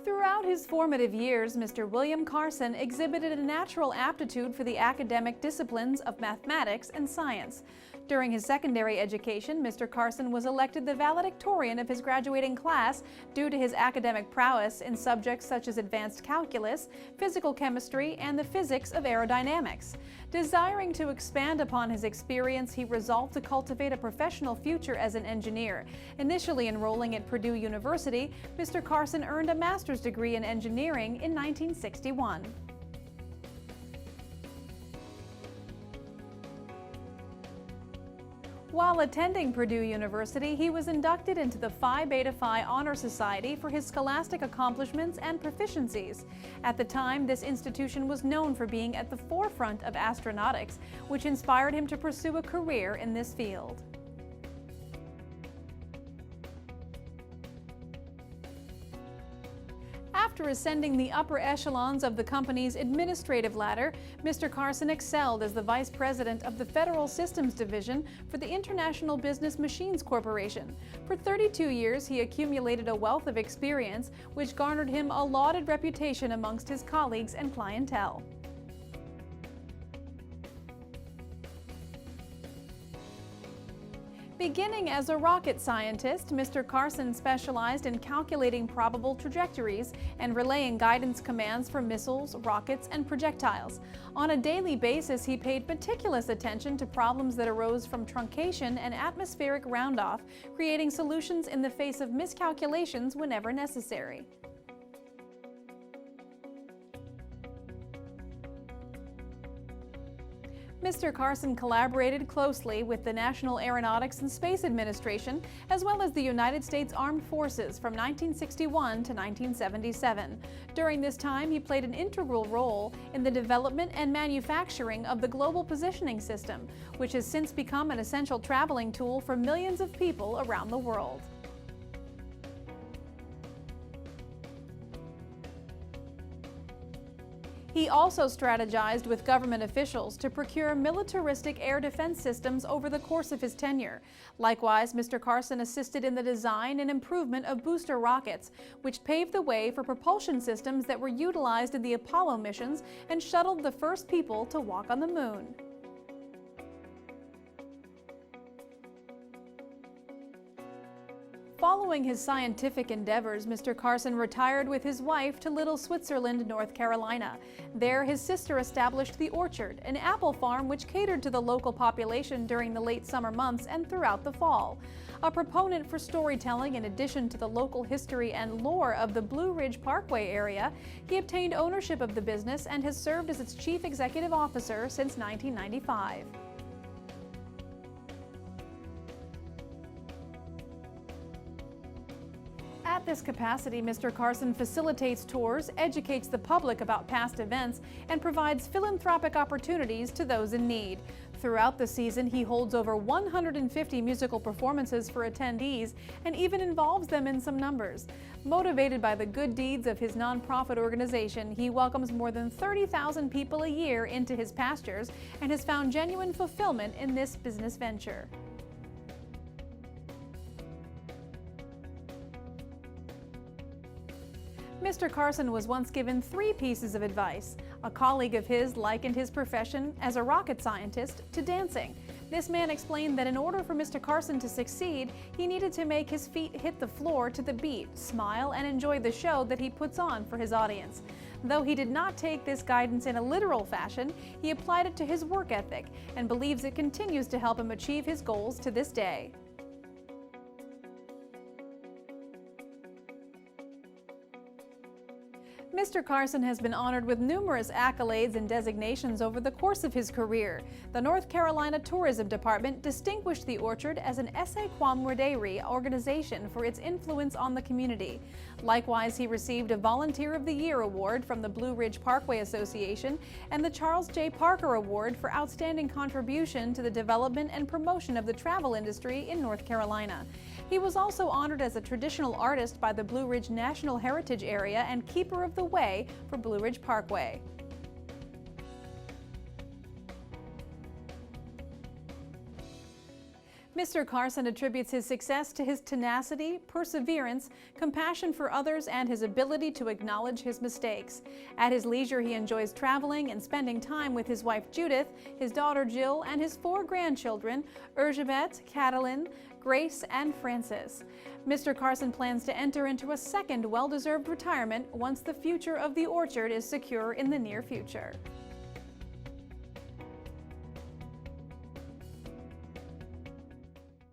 Throughout his formative years, Mr. William Carson exhibited a natural aptitude for the academic disciplines of mathematics and science. During his secondary education, Mr. Carson was elected the valedictorian of his graduating class due to his academic prowess in subjects such as advanced calculus, physical chemistry, and the physics of aerodynamics. Desiring to expand upon his experience, he resolved to cultivate a professional future as an engineer. Initially enrolling at Purdue University, Mr. Carson earned a master's degree in engineering in 1961. While attending Purdue University, he was inducted into the Phi Beta Phi Honor Society for his scholastic accomplishments and proficiencies. At the time, this institution was known for being at the forefront of astronautics, which inspired him to pursue a career in this field. After ascending the upper echelons of the company's administrative ladder, Mr. Carson excelled as the Vice President of the Federal Systems Division for the International Business Machines Corporation. For 32 years, he accumulated a wealth of experience, which garnered him a lauded reputation amongst his colleagues and clientele. Beginning as a rocket scientist, Mr. Carson specialized in calculating probable trajectories and relaying guidance commands for missiles, rockets, and projectiles. On a daily basis, he paid meticulous attention to problems that arose from truncation and atmospheric roundoff, creating solutions in the face of miscalculations whenever necessary. Mr. Carson collaborated closely with the National Aeronautics and Space Administration, as well as the United States Armed Forces from 1961 to 1977. During this time, he played an integral role in the development and manufacturing of the Global Positioning System, which has since become an essential traveling tool for millions of people around the world. He also strategized with government officials to procure militaristic air defense systems over the course of his tenure. Likewise, Mr. Carson assisted in the design and improvement of booster rockets, which paved the way for propulsion systems that were utilized in the Apollo missions and shuttled the first people to walk on the moon. Following his scientific endeavors, Mr. Carson retired with his wife to Little Switzerland, North Carolina. There, his sister established the Orchard, an apple farm which catered to the local population during the late summer months and throughout the fall. A proponent for storytelling in addition to the local history and lore of the Blue Ridge Parkway area, he obtained ownership of the business and has served as its chief executive officer since 1995. At this capacity, Mr. Carson facilitates tours, educates the public about past events, and provides philanthropic opportunities to those in need. Throughout the season, he holds over 150 musical performances for attendees and even involves them in some numbers. Motivated by the good deeds of his nonprofit organization, he welcomes more than 30,000 people a year into his pastures and has found genuine fulfillment in this business venture. Mr. Carson was once given 3 pieces of advice. A colleague of his likened his profession as a rocket scientist to dancing. This man explained that in order for Mr. Carson to succeed, he needed to make his feet hit the floor to the beat, smile, and enjoy the show that he puts on for his audience. Though he did not take this guidance in a literal fashion, he applied it to his work ethic and believes it continues to help him achieve his goals to this day. Mr. Carson has been honored with numerous accolades and designations over the course of his career. The North Carolina Tourism Department distinguished the Orchard as an Esse Quam Rodere organization for its influence on the community. Likewise, he received a Volunteer of the Year award from the Blue Ridge Parkway Association and the Charles J. Parker Award for outstanding contribution to the development and promotion of the travel industry in North Carolina. He was also honored as a traditional artist by the Blue Ridge National Heritage Area and Keeper of the Way for Blue Ridge Parkway. Mr. Carson attributes his success to his tenacity, perseverance, compassion for others, and his ability to acknowledge his mistakes. At his leisure, he enjoys traveling and spending time with his wife Judith, his daughter Jill, and his 4 grandchildren, Elizabeth, Catalin, Grace, and Francis. Mr. Carson plans to enter into a second well-deserved retirement once the future of the orchard is secure in the near future.